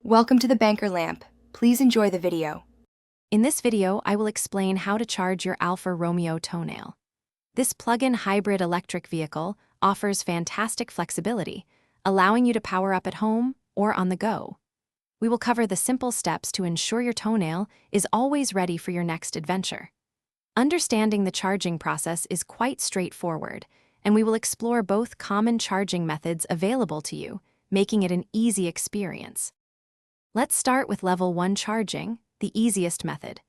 Welcome to the Banker Lamp. Please enjoy the video. In this video, I will explain how to charge your Alfa Romeo Tonale. This plug-in hybrid electric vehicle offers fantastic flexibility, allowing you to power up at home or on the go. We will cover the simple steps to ensure your Tonale is always ready for your next adventure. Understanding the charging process is quite straightforward, and we will explore both common charging methods available to you, making it an easy experience. Let's start with level 1 charging, the easiest method.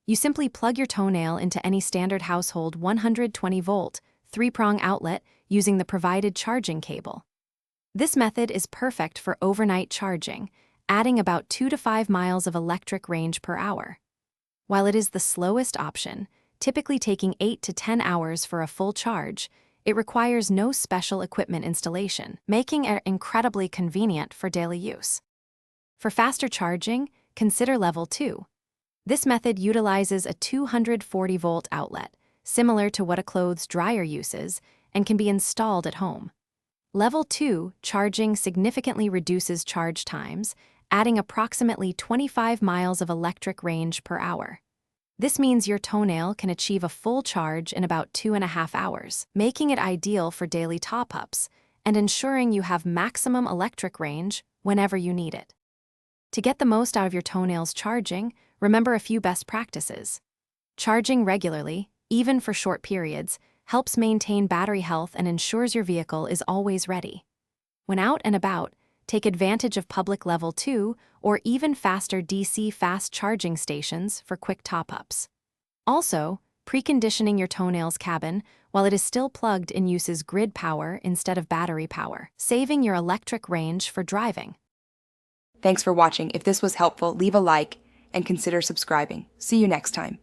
You simply plug your Tonale into any standard household 120-volt, 3-prong outlet using the provided charging cable. This method is perfect for overnight charging, adding about 2 to 5 miles of electric range per hour. While it is the slowest option, typically taking 8 to 10 hours for a full charge, it requires no special equipment installation, making it incredibly convenient for daily use. For faster charging, consider level 2. This method utilizes a 240-volt outlet, similar to what a clothes dryer uses, and can be installed at home. Level 2 charging significantly reduces charge times, adding approximately 25 miles of electric range per hour. This means your Tonale can achieve a full charge in about 2.5 hours, making it ideal for daily top-ups and ensuring you have maximum electric range whenever you need it. To get the most out of your Tonale's charging, remember a few best practices. Charging regularly, even for short periods, helps maintain battery health and ensures your vehicle is always ready. When out and about, take advantage of public level 2 or even faster DC fast charging stations for quick top-ups. Also, preconditioning your Tonale's cabin while it is still plugged in uses grid power instead of battery power, saving your electric range for driving. Thanks for watching. If this was helpful, leave a like and consider subscribing. See you next time.